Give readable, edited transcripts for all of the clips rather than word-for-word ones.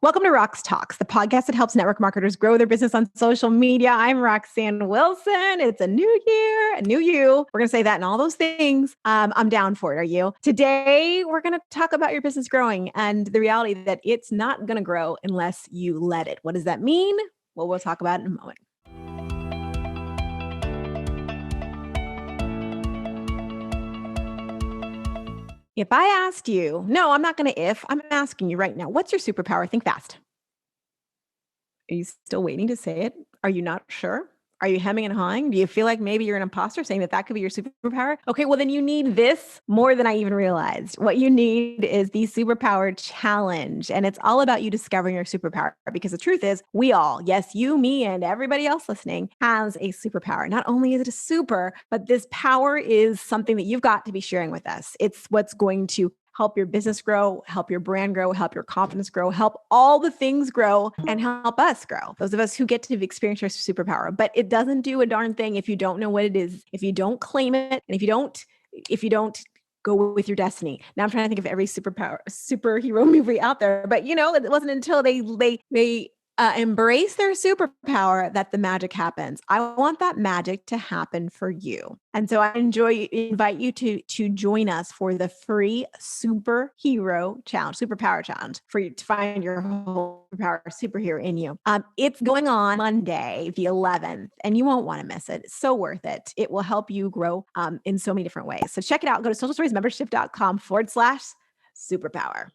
Welcome to Roxtalks, the podcast that helps network marketers grow their business on social media. I'm Roxanne Wilson. It's a new year, a new you. We're going to say that and all those things. I'm down for it. Are you? Today, we're going to talk about your business growing and the reality that it's not going to grow unless you let it. What does that mean? Well, we'll talk about it in a moment. If I asked you, no, I'm not going to I'm asking you right now, what's your superpower? Think fast. Are you still waiting to say it? Are you not sure? Are you hemming and hawing? Do you feel like maybe you're an imposter saying that could be your superpower? Okay, well, then you need this more than I even realized. What you need is the Superpower Challenge. And it's all about you discovering your superpower because the truth is, we all, yes, you, me, and everybody else listening, has a superpower. Not only is it a super, but this power is something that you've got to be sharing with us. It's what's going to help your business grow, help your brand grow, help your confidence grow, help all the things grow, and help us grow. Those of us who get to experience your superpower. But it doesn't do a darn thing if you don't know what it is, if you don't claim it, and if you don't go with your destiny. Now I'm trying to think of every superhero movie out there, but it wasn't until they embrace their superpower that the magic happens. I want that magic to happen for you. And so I invite you to join us for the free superpower challenge for you to find your whole superhero in you. It's going on Monday, the 11th, and you won't want to miss it. It's so worth it. It will help you grow in so many different ways. So check it out. Go to socialstoriesmembership.com/superpower.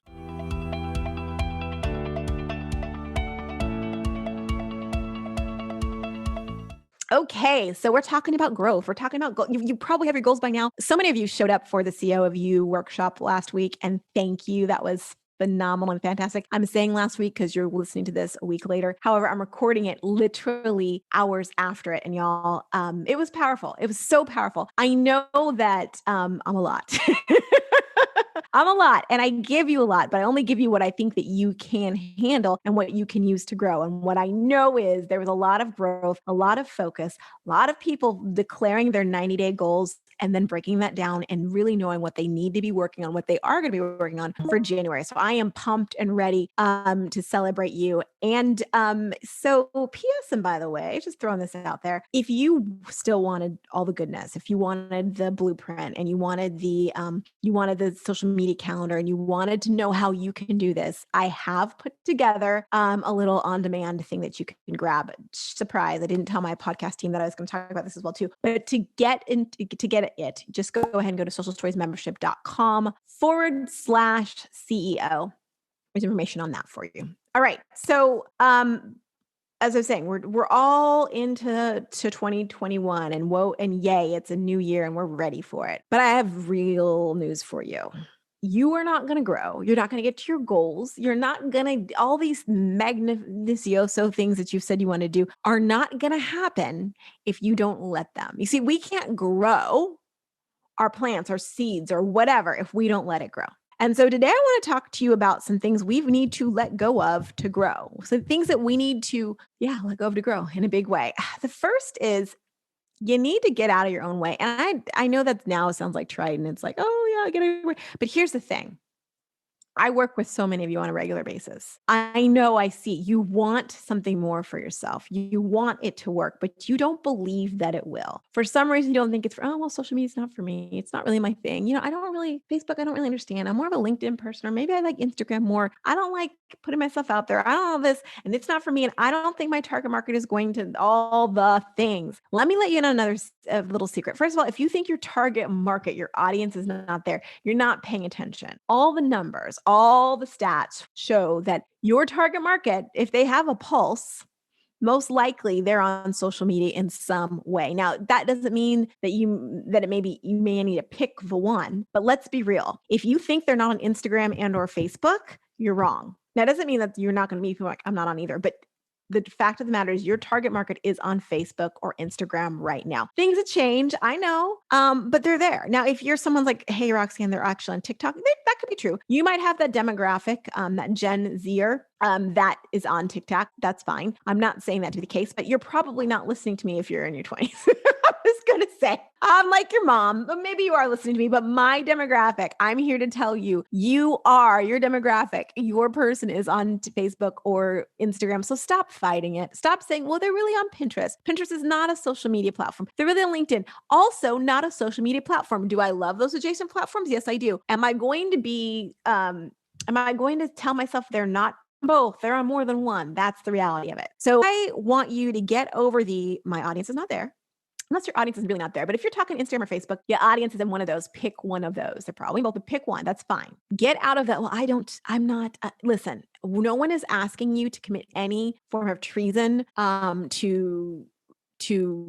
Okay, so we're talking about growth. We're talking about you probably have your goals by now. So many of you showed up for the CEO of You workshop last week, and thank you. That was phenomenal and fantastic. I'm saying last week because you're listening to this a week later. However, I'm recording it literally hours after it, and y'all, it was powerful. It was so powerful. I know that I'm a lot. I'm a lot and I give you a lot, but I only give you what I think that you can handle and what you can use to grow. And what I know is there was a lot of growth, a lot of focus, a lot of people declaring their 90-day goals and then breaking that down and really knowing what they need to be working on, what they are going to be working on for January. So I am pumped and ready to celebrate you. And so P.S. and by the way, just throwing this out there, if you still wanted all the goodness, if you wanted the blueprint and you wanted the social media calendar and you wanted to know how you can do this, I have put together a little on-demand thing that you can grab. Surprise, I didn't tell my podcast team that I was going to talk about this as well too. But to get it, just go ahead and go to socialstoriesmembership.com/CEO. There's information on that for you. All right. So as I was saying, we're all into 2021 and yay, it's a new year and we're ready for it. But I have real news for you. You are not going to grow. You're not going to get to your goals. You're not going to, all these magnificioso things that you've said you want to do are not going to happen if you don't let them. You see, we can't grow our plants, our seeds, or whatever if we don't let it grow. And so today I want to talk to you about some things we need to let go of to grow. So things that we need to, let go of to grow in a big way. The first is you need to get out of your own way. And I know that now sounds like trite and it's like, oh yeah, get out of your way. But here's the thing. I work with so many of you on a regular basis. I know I see you want something more for yourself. You want it to work, but you don't believe that it will. For some reason, you don't think it's social media is not for me. It's not really my thing. Facebook, I don't really understand. I'm more of a LinkedIn person, or maybe I like Instagram more. I don't like putting myself out there. I don't know this, and it's not for me. And I don't think my target market is going to all the things. Let me let you in on another little secret. First of all, if you think your target market, your audience is not there, you're not paying attention. All the numbers, all the stats show that your target market, if they have a pulse, most likely they're on social media in some way. Now, that doesn't mean that you may need to pick the one, but let's be real. If you think they're not on Instagram and or Facebook, you're wrong. That doesn't mean that you're not going to meet people like, I'm not on either, but the fact of the matter is your target market is on Facebook or Instagram right now. Things have changed, I know, but they're there. Now, if you're someone's like, hey, Roxanne, they're actually on TikTok, that could be true. You might have that demographic, that Gen Zer, that is on TikTok. That's fine. I'm not saying that to be the case, but you're probably not listening to me if you're in your 20s. was going to say, I'm like your mom, but maybe you are listening to me, but my demographic, I'm here to tell you, you are your demographic. Your person is on Facebook or Instagram. So stop fighting it. Stop saying, well, they're really on Pinterest. Pinterest is not a social media platform. They're really on LinkedIn. Also not a social media platform. Do I love those adjacent platforms? Yes, I do. Am I going to tell myself they're not both? They're on more than one. That's the reality of it. So I want you to get over my audience is not there. Unless your audience is really not there. But if you're talking Instagram or Facebook, your audience is in one of those. Pick one of those. They're probably both, but pick one. That's fine. Get out of that. Well, listen, no one is asking you to commit any form of treason to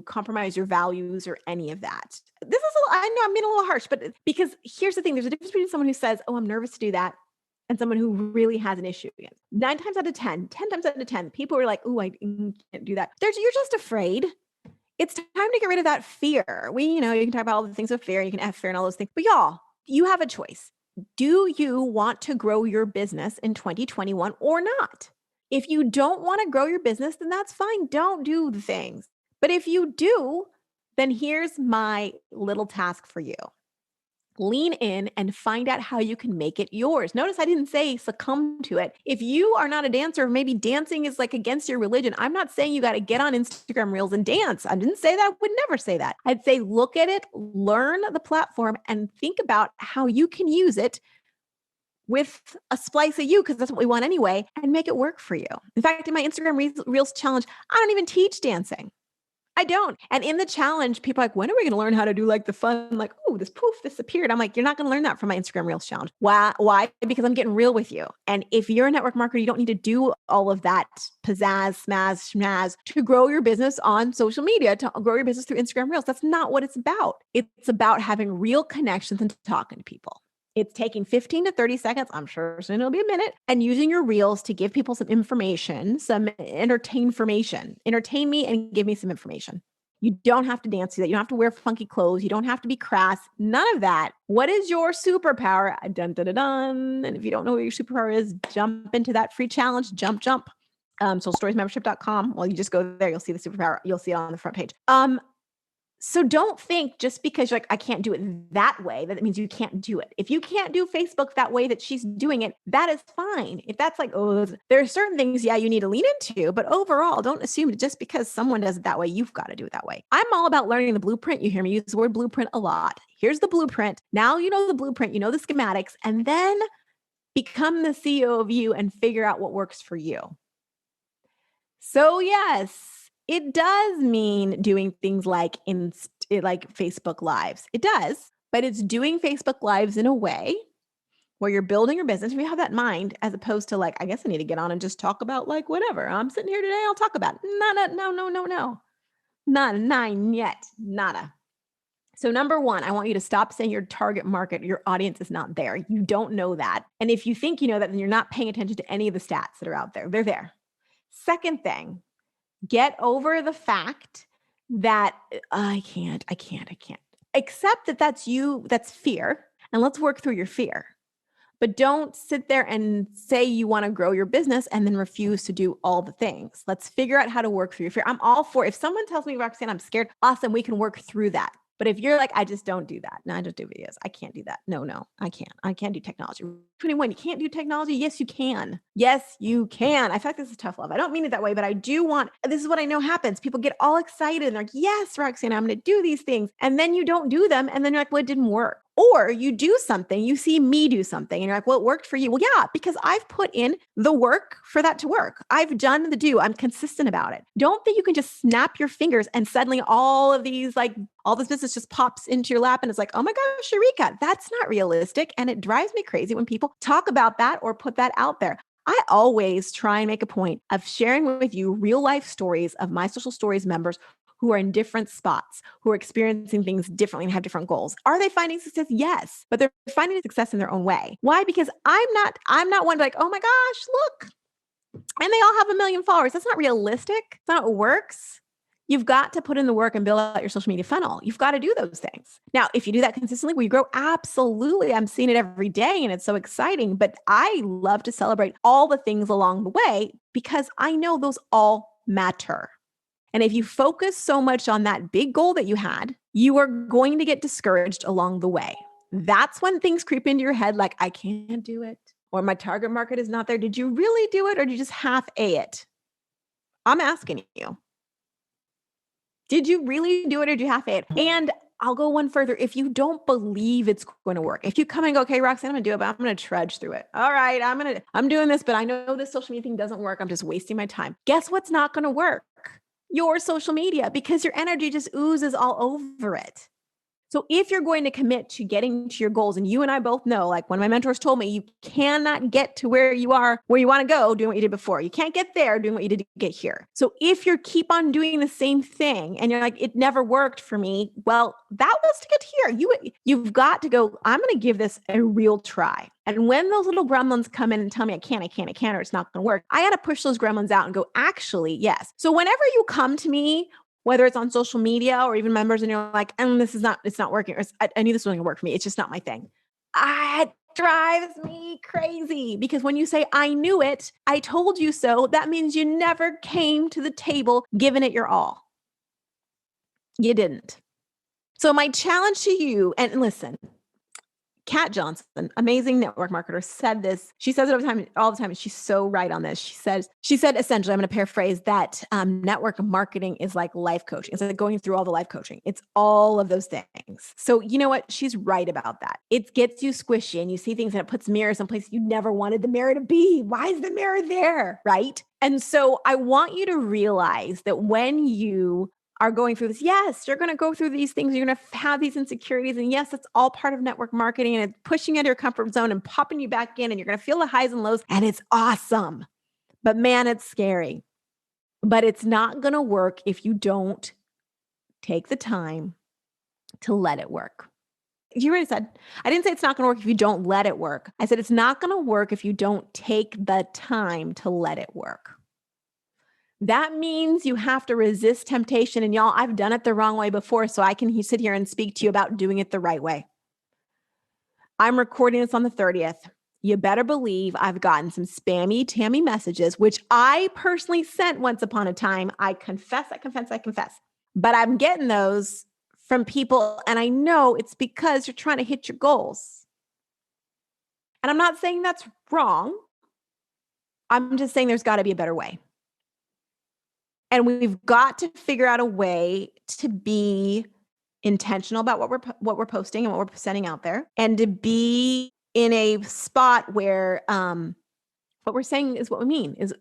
compromise your values or any of that. I know I'm being a little harsh, but because here's the thing, there's a difference between someone who says, oh, I'm nervous to do that, and someone who really has an issue. 10 times out of 10, people are like, oh, I can't do that. You're just afraid. It's time to get rid of that fear. You can talk about all the things with fear. You can have fear and all those things. But y'all, you have a choice. Do you want to grow your business in 2021 or not? If you don't want to grow your business, then that's fine. Don't do the things. But if you do, then here's my little task for you. Lean in and find out how you can make it yours. Notice I didn't say succumb to it. If you are not a dancer, maybe dancing is like against your religion. I'm not saying you got to get on Instagram Reels and dance. I didn't say that. I would never say that. I'd say look at it, learn the platform, and think about how you can use it with a splice of you, because that's what we want anyway, and make it work for you. In fact, in my Instagram Reels challenge, I don't even teach dancing. I don't. And in the challenge, people are like, when are we going to learn how to do like the fun, like, oh, this poof disappeared. I'm like, you're not going to learn that from my Instagram Reels challenge. Why? Because I'm getting real with you. And if you're a network marketer, you don't need to do all of that pizzazz, schmazz to grow your business on social media, to grow your business through Instagram Reels. That's not what it's about. It's about having real connections and talking to people. It's taking 15 to 30 seconds. I'm sure soon it'll be a minute, and using your reels to give people some information, some information. Entertain me and give me some information. You don't have to dance to that. You don't have to wear funky clothes. You don't have to be crass. None of that. What is your superpower? Dun, dun, dun, dun. And if you don't know what your superpower is, jump into that free challenge. Jump. Soulstoriesmembership.com. Well, you just go there. You'll see the superpower. You'll see it on the front page. So don't think just because you're like, I can't do it that way, that means you can't do it. If you can't do Facebook that way that she's doing it, that is fine. If that's like, oh, there are certain things, you need to lean into, but overall, don't assume just because someone does it that way, you've got to do it that way. I'm all about learning the blueprint. You hear me use the word blueprint a lot. Here's the blueprint. Now you know the blueprint, you know the schematics, and then become the CEO of you and figure out what works for you. So yes, it does mean doing things like Facebook Lives. It does, but it's doing Facebook Lives in a way where you're building your business. If you have that in mind, as opposed to like, I guess I need to get on and just talk about like whatever. I'm sitting here today, I'll talk about it. No. Not nine yet. Nada. So number one, I want you to stop saying your target market, your audience is not there. You don't know that. And if you think you know that, then you're not paying attention to any of the stats that are out there. They're there. Second thing, get over the fact that I can't. Accept that that's you, that's fear, and let's work through your fear. But don't sit there and say you want to grow your business and then refuse to do all the things. Let's figure out how to work through your fear. I'm all for, if someone tells me, Roxanne, I'm scared, awesome, we can work through that. But if you're like, I just don't do that. No, I just do videos. I can't do that. No, I can't. I can't do technology. 21, you can't do technology? Yes, you can. Yes, you can. I feel like this is tough love. I don't mean it that way, but I do want, this is what I know happens. People get all excited and they're like, yes, Roxanne, I'm going to do these things. And then you don't do them. And then you're like, well, it didn't work. Or you do something, you see me do something and you're like, well, it worked for you. Well, yeah, because I've put in the work for that to work. I've done the do. I'm consistent about it. Don't think you can just snap your fingers and suddenly all this business just pops into your lap and it's like, oh my gosh, Sharika, that's not realistic. And it drives me crazy when people talk about that or put that out there. I always try and make a point of sharing with you real life stories of my Social Stories members who are in different spots, who are experiencing things differently and have different goals. Are they finding success? Yes, but they're finding success in their own way. Why? Because I'm not one to like, oh my gosh, look. And they all have 1 million followers. That's not realistic. That's not how it works. You've got to put in the work and build out your social media funnel. You've got to do those things. Now, if you do that consistently, will you grow? Absolutely. I'm seeing it every day and it's so exciting, but I love to celebrate all the things along the way because I know those all matter. And if you focus so much on that big goal that you had, you are going to get discouraged along the way. That's when things creep into your head like, I can't do it, or my target market is not there. Did you really do it, or did you just half A it? I'm asking you. Did you really do it, or did you half A it? And I'll go one further. If you don't believe it's going to work, if you come and go, okay, Roxanne, I'm going to do it, but I'm going to trudge through it. All right, I'm doing this, but I know this social media thing doesn't work. I'm just wasting my time. Guess what's not going to work? Your social media, because your energy just oozes all over it. So if you're going to commit to getting to your goals, and you and I both know, like when my mentors told me, you cannot get to where you are, where you want to go doing what you did before. You can't get there doing what you did to get here. So if you keep on doing the same thing and you're like, it never worked for me, well, that was to get here. You've got to go, I'm going to give this a real try. And when those little gremlins come in and tell me I can't, or it's not going to work, I got to push those gremlins out and go, actually, yes. So whenever you come to me, whether it's on social media or even members, and you're like, it's not working. Or I knew this wasn't gonna work for me. It's just not my thing. It drives me crazy, because when you say, I knew it, I told you so, that means you never came to the table giving it your all. You didn't. So my challenge to you, and listen, Kat Johnson, amazing network marketer, said this. She says it all the time, and she's so right on this. She said essentially, I'm going to paraphrase, that network marketing is like life coaching. It's like going through all the life coaching. It's all of those things. So you know what? She's right about that. It gets you squishy, and you see things, and it puts mirrors in places you never wanted the mirror to be. Why is the mirror there? Right? And so I want you to realize that when you are going through this, yes, you're going to go through these things. You're going to have these insecurities. And yes, it's all part of network marketing, and it's pushing you out of your comfort zone and popping you back in, and you're going to feel the highs and lows, and it's awesome. But man, it's scary. But it's not going to work if you don't take the time to let it work. You already said, I didn't say it's not going to work if you don't let it work. I said it's not going to work if you don't take the time to let it work. That means you have to resist temptation. And y'all, I've done it the wrong way before, so I can sit here and speak to you about doing it the right way. I'm recording this on the 30th. You better believe I've gotten some spammy Tammy messages, which I personally sent once upon a time. I confess. But I'm getting those from people, and I know it's because you're trying to hit your goals. And I'm not saying that's wrong. I'm just saying there's got to be a better way. And we've got to figure out a way to be intentional about what we're posting and what we're sending out there, and to be in a spot where what we're saying is what we mean. Is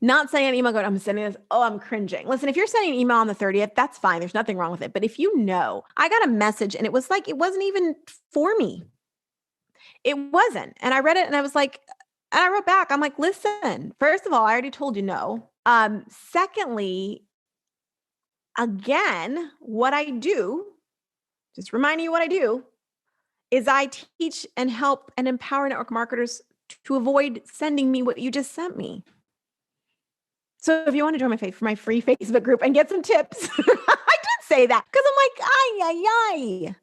not sending an email going, I'm sending this, oh, I'm cringing. Listen, if you're sending an email on the 30th, that's fine. There's nothing wrong with it. But if you know, I got a message and it was like, it wasn't even for me. It wasn't. And I read it and I was like, and I wrote back, I'm like, listen, first of all, I already told you no. Secondly, again, what I do, just reminding you what I do, is I teach and help and empower network marketers to avoid sending me what you just sent me. So if you want to join my free Facebook group and get some tips, I did say that because I'm like, ay.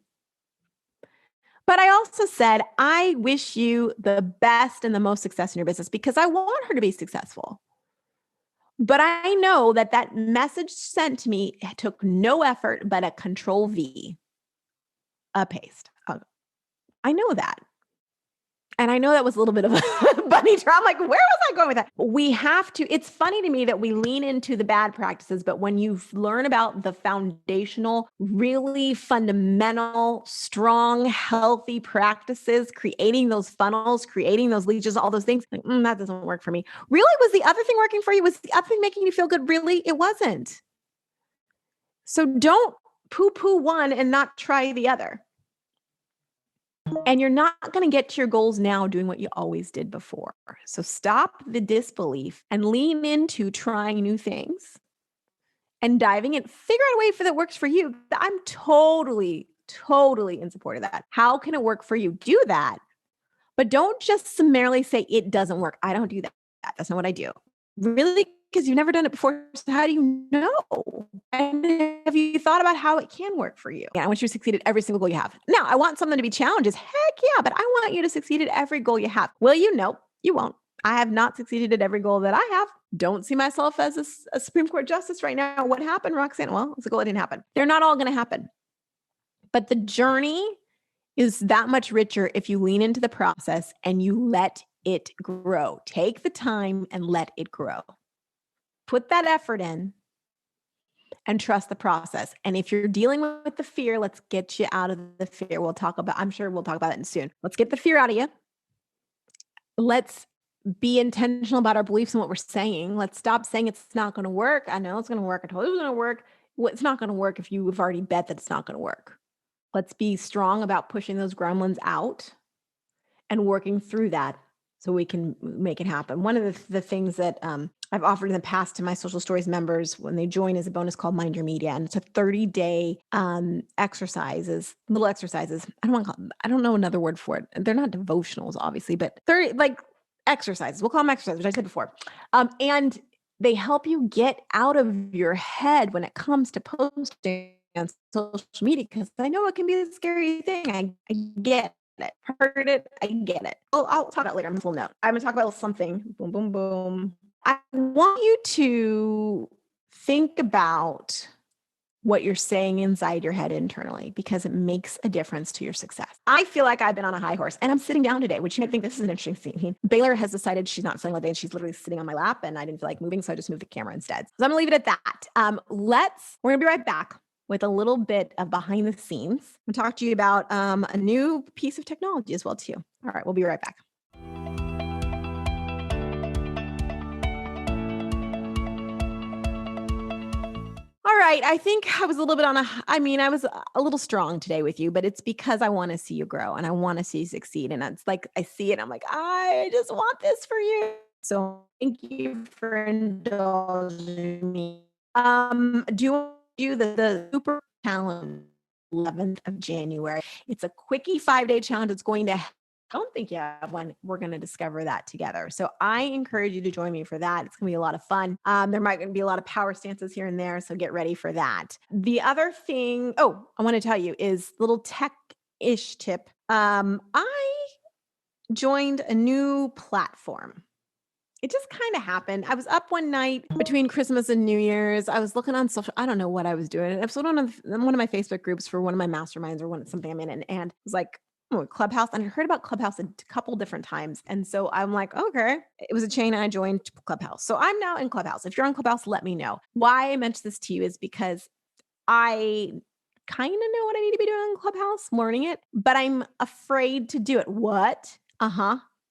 But I also said, I wish you the best and the most success in your business because I want her to be successful. But I know that message sent to me took no effort but a Control V, a paste. I know that. And I know that was a little bit of a bunny trail. I'm like, where was I going with that? We have to, it's funny to me that we lean into the bad practices, but when you learn about the foundational, really fundamental, strong, healthy practices, creating those funnels, creating those leads, all those things, like, that doesn't work for me. Really? Was the other thing working for you? Was the other thing making you feel good? Really? It wasn't. So don't poo-poo one and not try the other. And you're not going to get to your goals now doing what you always did before. So stop the disbelief and lean into trying new things and diving in. Figure out a way that works for you. I'm totally in support of that. How can it work for you? Do that. But don't just summarily say it doesn't work. I don't do that. That's not what I do. Really? Because you've never done it before. So how do you know? And have you thought about how it can work for you? Yeah, I want you to succeed at every single goal you have. Now, I want something to be challenges. Heck yeah, but I want you to succeed at every goal you have. Will you? No, you won't. I have not succeeded at every goal that I have. Don't see myself as a Supreme Court justice right now. What happened, Roxanne? Well, it's a goal that didn't happen. They're not all going to happen. But the journey is that much richer if you lean into the process and you let it grow. Take the time and let it grow. Put that effort in and trust the process. And if you're dealing with the fear, let's get you out of the fear. I'm sure we'll talk about it soon. Let's get the fear out of you. Let's be intentional about our beliefs and what we're saying. Let's stop saying it's not going to work. I know it's going to work. I told you it was going to work. Well, it's not going to work if you have already bet that it's not going to work. Let's be strong about pushing those gremlins out and working through that so we can make it happen. One of the things that I've offered in the past to my Social Stories members when they join is a bonus called Mind Your Media. And it's a 30-day little exercises. I don't know another word for it. They're not devotionals, obviously, but 30 exercises. We'll call them exercises, which I said before. And they help you get out of your head when it comes to posting on social media, because I know it can be a scary thing. I get it. Heard it. I get it. Well, I'll talk about it later. I'm a little note. I'm going to talk about something. Boom, boom, boom. I want you to think about what you're saying inside your head internally, because it makes a difference to your success. I feel like I've been on a high horse and I'm sitting down today, which you might think this is an interesting scene. Baylor has decided she's not feeling well today and she's literally sitting on my lap and I didn't feel like moving. So I just moved the camera instead. So I'm gonna leave it at that. We're gonna be right back with a little bit of behind the scenes. I'm gonna talk to you about a new piece of technology as well too. All right, we'll be right back. All right. I think I was a little bit I was a little strong today with you, but it's because I want to see you grow and I want to see you succeed. And it's like, I see it. I'm like, I just want this for you. So thank you for indulging me. Do you do the super challenge 11th of January? It's a quickie 5-day challenge. It's going to I don't think you have one. We're going to discover that together. So I encourage you to join me for that. It's going to be a lot of fun. There might be a lot of power stances here and there. So get ready for that. The other thing, I want to tell you is little tech-ish tip. I joined a new platform. It just kind of happened. I was up one night between Christmas and New Year's. I was looking on social. I don't know what I was doing. I was on one of my Facebook groups for one of my masterminds or something I'm in, and it was like, Clubhouse. And I heard about Clubhouse a couple different times. And so I'm like, okay, it was a chain and I joined Clubhouse. So I'm now in Clubhouse. If you're on Clubhouse, let me know. Why I mentioned this to you is because I kind of know what I need to be doing on Clubhouse, learning it, but I'm afraid to do it. What?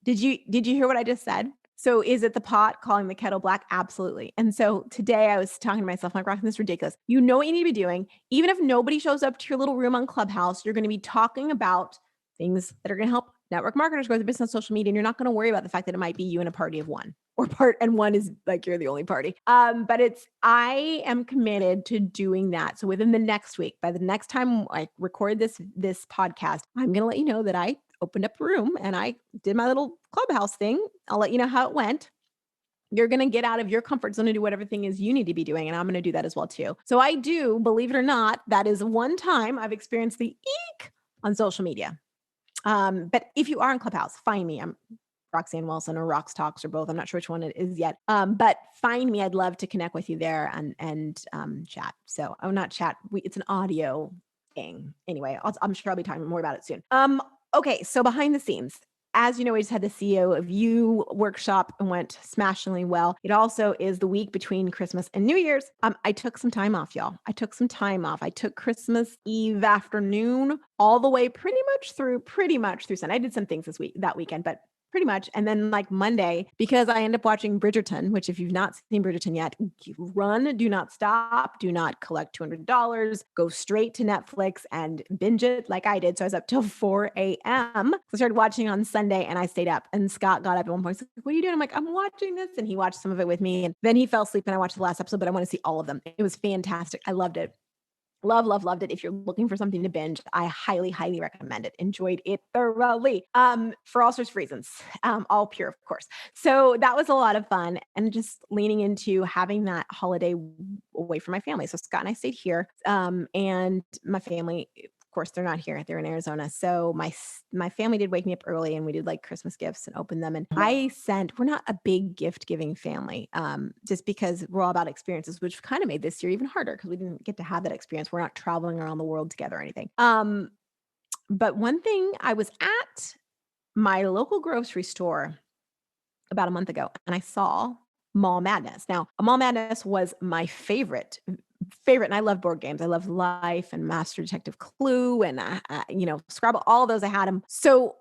Did you hear what I just said? So is it the pot calling the kettle black? Absolutely. And so today I was talking to myself, like, Roxanne, this is ridiculous. You know what you need to be doing. Even if nobody shows up to your little room on Clubhouse, you're going to be talking about things that are going to help network marketers grow their business on social media. And you're not going to worry about the fact that it might be you in a party of one and one is like, you're the only party. But I am committed to doing that. So within the next week, by the next time I record this podcast, I'm going to let you know that I opened up a room and I did my little Clubhouse thing. I'll let you know how it went. You're going to get out of your comfort zone and do whatever thing is you need to be doing. And I'm going to do that as well too. So I do, believe it or not, that is one time I've experienced the eek on social media. But if you are on Clubhouse, find me. I'm Roxanne Wilson or Roxtalks or both. I'm not sure which one it is yet. But find me. I'd love to connect with you there and chat. So not chat. It's an audio thing. Anyway, I'm sure I'll be talking more about it soon. Okay. So behind the scenes, as you know, we just had the CEO of You workshop and went smashingly well. It also is the week between Christmas and New Year's. I took some time off, y'all. I took Christmas Eve afternoon all the way pretty much through Sunday. I did some things that weekend, but pretty much. And then like Monday, because I end up watching Bridgerton, which if you've not seen Bridgerton yet, run, do not stop, do not collect $200, go straight to Netflix and binge it like I did. So I was up till 4 a.m. So I started watching on Sunday and I stayed up, and Scott got up at one point. He's like, what are you doing? I'm like, I'm watching this. And he watched some of it with me. And then he fell asleep and I watched the last episode, but I want to see all of them. It was fantastic. I loved it. Loved it. If you're looking for something to binge, I highly, highly recommend it. Enjoyed it thoroughly. For all sorts of reasons, all pure, of course. So that was a lot of fun and just leaning into having that holiday away from my family. So Scott and I stayed here, and my family, of course, they're not here. They're in Arizona. So my family did wake me up early and we did like Christmas gifts and opened them. And we're not a big gift giving family, just because we're all about experiences, which kind of made this year even harder because we didn't get to have that experience. We're not traveling around the world together or anything. But one thing, I was at my local grocery store about a month ago and I saw Mall Madness. Now, Mall Madness was my favorite, and I love board games. I love Life and Master Detective Clue and Scrabble. All of those I had them. So,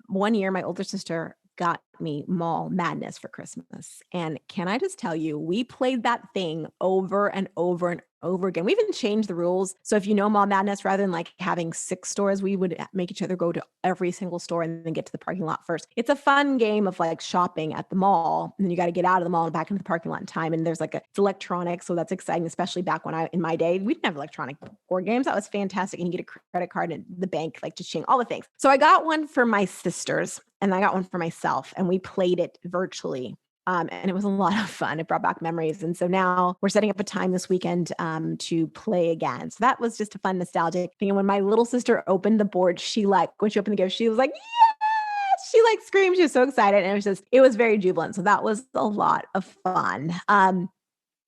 one year my older sister got me Mall Madness for Christmas, and can I just tell you, we played that thing over and over and over again. We even changed the rules. So if you know Mall Madness, rather than like having 6 stores, we would make each other go to every single store and then get to the parking lot first. It's a fun game of like shopping at the mall, and then you got to get out of the mall and back into the parking lot in time. And there's it's electronic, so that's exciting, especially back when in my day, we didn't have electronic board games. That was fantastic. And you get a credit card at the bank, like just all the things. So I got one for my sisters and I got one for myself, and we played it virtually. And it was a lot of fun. It brought back memories. And so now we're setting up a time this weekend to play again. So that was just a fun nostalgic thing. And when my little sister opened the board, when she opened the gift, she was like, yes! She screamed. She was so excited. And it was very jubilant. So that was a lot of fun.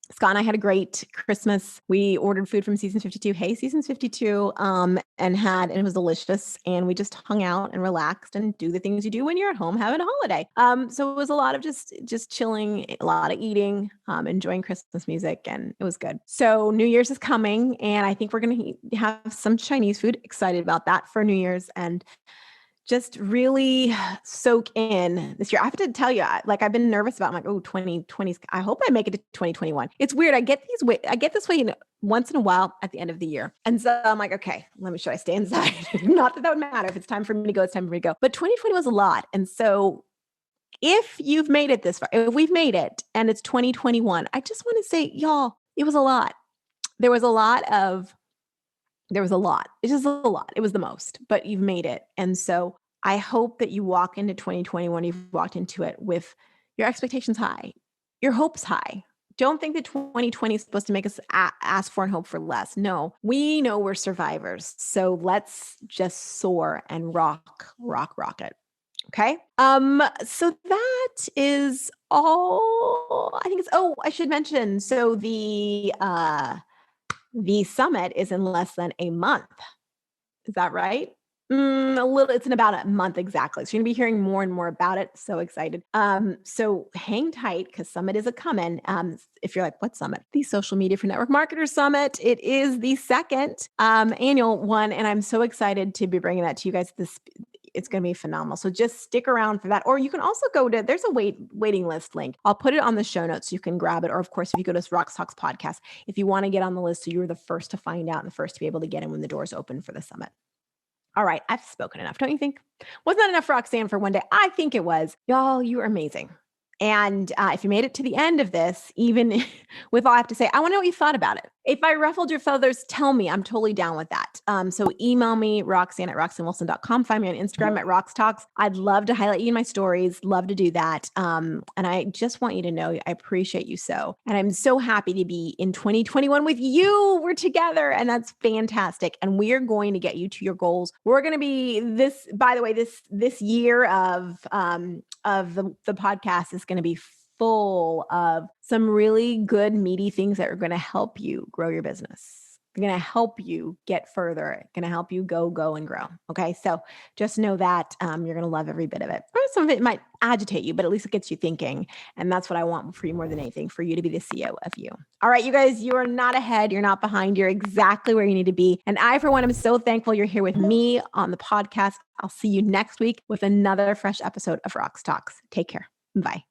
Scott and I had a great Christmas. We ordered food from Seasons 52. Hey, Seasons 52. And it was delicious. And we just hung out and relaxed and do the things you do when you're at home having a holiday. So it was a lot of just chilling, a lot of eating, enjoying Christmas music, and it was good. So New Year's is coming, and I think we're going to have some Chinese food. Excited about that for New Year's, and just really soak in this year. I have to tell you, I've been nervous about, I'm like, 2020, I hope I make it to 2021. It's weird. I get this way once in a while at the end of the year. And so I'm like, okay, should I stay inside? Not that would matter. If it's time for me to go, it's time for me to go. But 2020 was a lot. And so if you've made it this far, if we've made it and it's 2021, I just want to say, y'all, it was a lot. There was a lot. It's just a lot. It was the most, but you've made it. And so I hope that you walk into 2021, you've walked into it with your expectations high, your hopes high. Don't think that 2020 is supposed to make us ask for and hope for less. No, we know we're survivors. So let's just soar and rock it. Okay. So that is all I think I should mention. So the summit is in less than a month. Is that right? It's in about a month exactly. So you're gonna be hearing more and more about it. So excited. So hang tight because summit is a coming. If you're like, what summit? The Social Media for Network Marketers Summit. It is the second annual one, and I'm so excited to be bringing that to you guys. It's going to be phenomenal. So just stick around for that. Or you can also there's a waiting list link. I'll put it on the show notes so you can grab it. Or of course, if you go to Roxtalks podcast, if you want to get on the list so you're the first to find out and the first to be able to get in when the doors open for the summit. All right, I've spoken enough, don't you think? Wasn't that enough, Roxanne, for one day? I think it was. Y'all, you are amazing. And if you made it to the end of this, even with all I have to say, I want to know what you thought about it. If I ruffled your feathers, tell me. I'm totally down with that. So email me, Roxanne at RoxanneWilson.com. Find me on Instagram at Roxtalks. I'd love to highlight you in my stories. Love to do that. And I just want you to know I appreciate you so. And I'm so happy to be in 2021 with you. We're together, and that's fantastic. And we are going to get you to your goals. We're going to be this year of the podcast is going to be full of some really good, meaty things that are going to help you grow your business. They're going to help you get further. Going to help you go and grow. Okay. So just know that you're going to love every bit of it. Or some of it might agitate you, but at least it gets you thinking. And that's what I want for you more than anything, for you to be the CEO of you. All right, you guys, you are not ahead. You're not behind. You're exactly where you need to be. And I, for one, am so thankful you're here with me on the podcast. I'll see you next week with another fresh episode of Roxtalks. Take care. Bye.